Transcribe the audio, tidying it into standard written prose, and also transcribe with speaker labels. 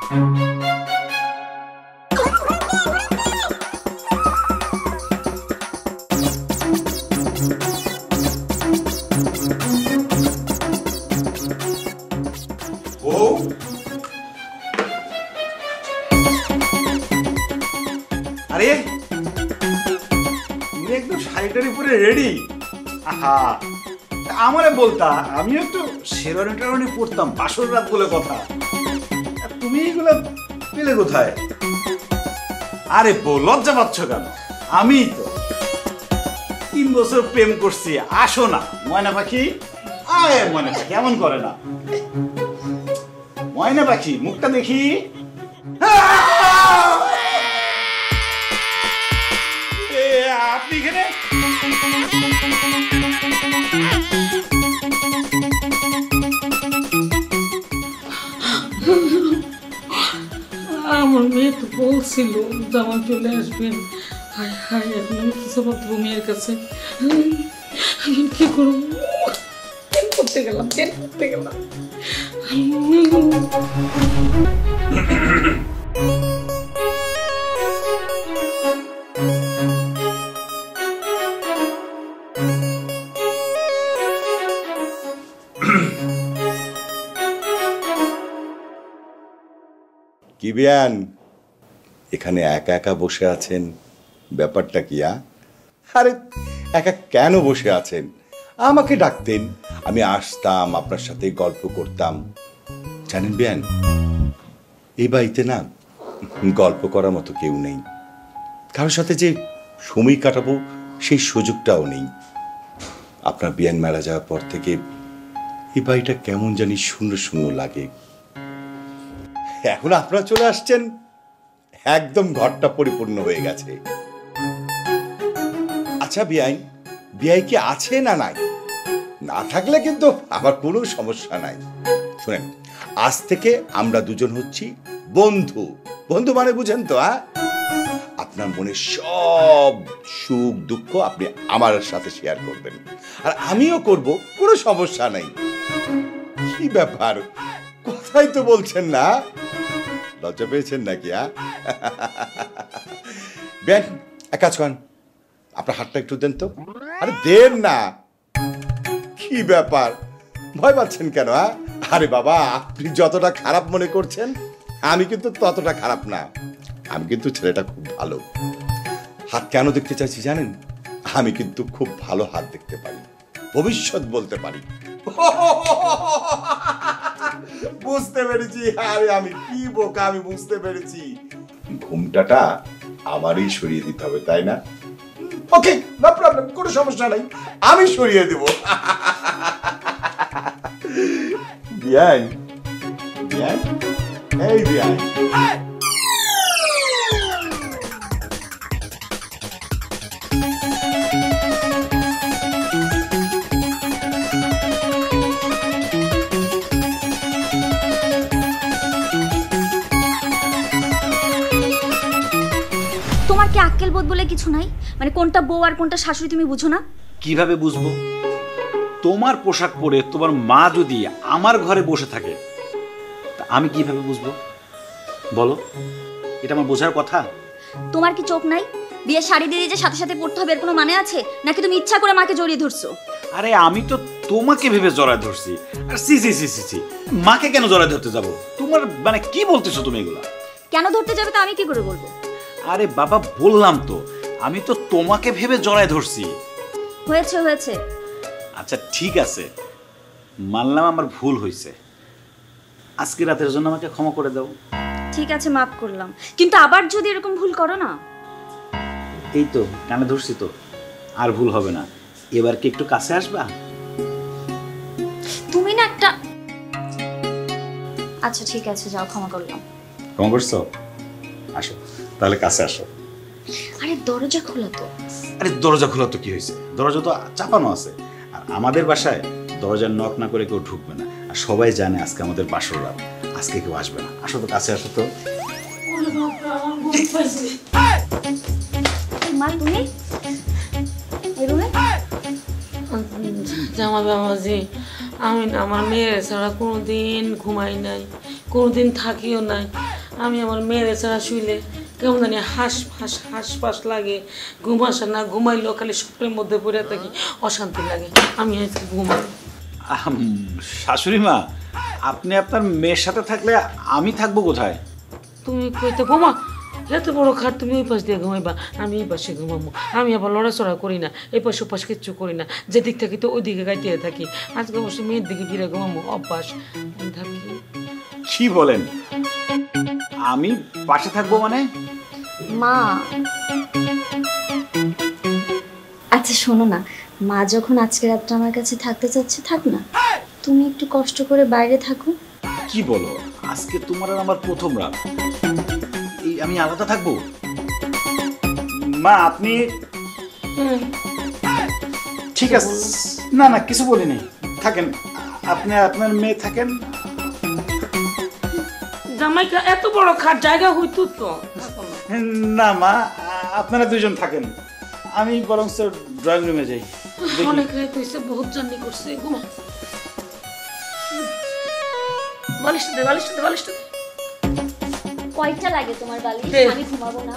Speaker 1: আরে তুমি একদম শাড়িটার উপরে রেডি? আহা, আমারে বলতা, আমিও একটু শেরওয়ানি টেরওয়ানি পরতাম, বাসর রাত বলে কথা। তুমি এগুলো পেলে কোথায়? আরে বউ, লজ্জা পাচ্ছ কেন? আমি তো 3 বছর প্রেম করছি। আসো না ময়না পাখি, আয় ময়না পাখি, এমন করে না। ময়না পাখি, মুখটা দেখি। আপনি এখানে?
Speaker 2: আমার মেয়ে তো বলছিল জামা চলে আসবেন। হায় হায়, এখন আমি কি জবাব দেবো মেয়ের কাছে? আমি কি করবো? ট্রেন করতে গেলাম।
Speaker 3: কি বিয়ান, এখানে একা একা বসে আছেন, ব্যাপারটা কি? আরে একা কেন বসে আছেন? আমাকে ডাকতেন, আমি আসতাম, আপনার সাথে গল্প করতাম। জানেন বিয়ান, এই বাড়িতে না গল্প করার মতো কেউ নেই। কারোর সাথে যে সময় কাটাবো সেই সুযোগটাও নেই। আপনার বিয়ান মারা যাওয়ার পর থেকে এই বাড়িটা কেমন জানি শূন্য শূন্য লাগে। এখন আপনারা চলে আসছেন, একদম ঘরটা পরিপূর্ণ হয়ে গেছে। আচ্ছা বিয়াই, বিয়াই কি আছে না নাই? না থাকলে কিন্তু আমার কোনো সমস্যা নাই। শুনেন, আজ থেকে আমরা দুজন হচ্ছি বন্ধু। বন্ধু মানে বুঝেন তো? আপনার মনে সব সুখ দুঃখ আপনি আমার সাথে শেয়ার করবেন, আর আমিও করব, কোনো সমস্যা নাই। কি ব্যাপার, কথাই তো বলছেন না? লজ্জা পেয়েছেন নাকি? বেন, এক কাজ করেন, আপনার হাতটা একটু দেন তো। আরে দেন না। কি ব্যাপার, ভয় পাচ্ছেন কেন? আরে বাবা, আপনি যতটা খারাপ মনে করছেন আমি কিন্তু ততটা খারাপ না। আমি কিন্তু ছেলেটা খুব ভালো। হাত কেন দেখতে চাইছি জানেন? আমি কিন্তু খুব ভালো হাত দেখতে পারি, ভবিষ্যৎ বলতে পারি। বুঝতে পেরেছি। আরে আমি কি বোকা, আমি বুঝতে পেরেছি। ঘুমটাটা আমারই সরিয়ে দিতে হবে, তাই না? ওকে, নো প্রবলেম, কোনো সমস্যা নাই, আমি সরিয়ে দেব। বিয়াই, বিয়াই, এই বিয়াই,
Speaker 4: তোমার কি আক্কেল বোধ বলে কিছু নাই? মানে কোনটা বউ আর কোনটা শাশুড়ি তুমি বুঝো না?
Speaker 1: কিভাবে বুঝবো? তোমার পোশাক পরে তোমার মা যদি আমার ঘরে বসে থাকে, তা আমি কিভাবে বুঝবো বলো? এটা আমার বোঝার কথা?
Speaker 4: তোমার কি চোখ নাই? বিয়ে শাড়ি দিয়ে যে সাথে সাথে পড়তে হবে এর কোনো মানে আছে নাকি? তুমি ইচ্ছা করে মাকে জড়িয়ে ধরছো?
Speaker 1: আরে আমি তো তোমাকে ভেবে জড়ায় ধরছি। আর সি সি সি সি সি, মাকে কেন জড়ায় ধরতে যাব? তোমার মানে কি বলতেছো তুমি এগুলা?
Speaker 4: কেন ধরতে যাবে তা আমি কি করে বলবো?
Speaker 1: আরে বাবা, বললাম তো, আমি তো তোমাকে ভেবে জড়ায় ধরছি।
Speaker 4: হয়েছে হয়েছে।
Speaker 1: আচ্ছা ঠিক আছে, মানলাম আমার ভুল হয়েছে। আজকে রাতের জন্য আমাকে ক্ষমা করে দাও।
Speaker 4: ঠিক আছে, মাফ করলাম, কিন্তু আবার যদি এরকম ভুল করো না।
Speaker 1: এই তো কানে ধরছি তো, আর ভুল হবে না। এবার কি একটু কাছে আসবা?
Speaker 4: তুমি না একটা। আচ্ছা ঠিক আছে, যাও, ক্ষমা করলাম।
Speaker 1: ক্ষমা করছো? আসো তাহলে, কাছে আসো।
Speaker 4: আরে দরজা খোলা তো।
Speaker 1: আরে দরজা খোলা তো কি হয়েছে? দরজা তো চাপানো আছে। আর আমাদের বাসায় দরজার নক না করে কেউ ঢুকবে না। আর সবাই জানে আজকে আমাদের বাসর রাত, আজকে কেউ আসবে না। আসো তো, কাছে আসো তো।
Speaker 4: মা তুমি এই রুমে?
Speaker 2: জামা বাবাজি, আমি না আমার মেয়ের ছাড়া কোনোদিন ঘুমাই নাই, কোনোদিন থাকিও নাই। আমি আমার মেয়ের ছাড়া শুইলে কেমন জানি হাঁস লাগে, ঘুম আসে না, ঘুমাইলেও খালি স্বপ্নের মধ্যে পড়ে থাকি, অশান্তি লাগে। আমি আজকে ঘুমাই।
Speaker 1: শাশুড়ি মা, আপনি আপনার মেয়ের সাথে থাকলে আমি থাকবো কোথায়?
Speaker 2: তুমি কইতে ঘুমা, এত বড় খাট তুমি ওই পাশ দিয়ে ঘুমাইবা, আমি এই পাশে ঘুমাবো। আমি আবার লড়াচড়া করি না, এই পাশে ওপাশ কিচ্ছু করি না, যেদিক থাকি তো ওই দিকে গাইতে থাকি। আজকে বসে মেয়ের দিকে ফিরে ঘুমাবো, অভ্যাস থাকি।
Speaker 1: কি বলেন? আমি পাশে থাকবো মানে?
Speaker 4: মা, আচ্ছা শোনো না, মা যখন আজকে রাতটা আমার কাছে থাকতে চাচ্ছে থাক না, তুমি একটু কষ্ট করে বাইরে থাকো।
Speaker 1: কি বলো, আজকে তোমার আর আমার প্রথম রাত, এই আমি আলাদা থাকবো? মা আপনি ঠিক আছে, না না কিছু বলিনি, থাকেন আপনি, আপনার মেয়ে থাকেন।
Speaker 2: জামাইকা এত বড় খাট জায়গা হইতো তো।
Speaker 1: না মা, আপনারা দুজন থাকেন, আমি বরং ড্রয়িং রুমে যাই।
Speaker 2: অনেক রাত হয়েছে, বহুত জার্নি করছে, ঘুমা। বালিশটা দে।
Speaker 4: কয়টা লাগে তোমার বালিশ? আমি ঘুমাবো না।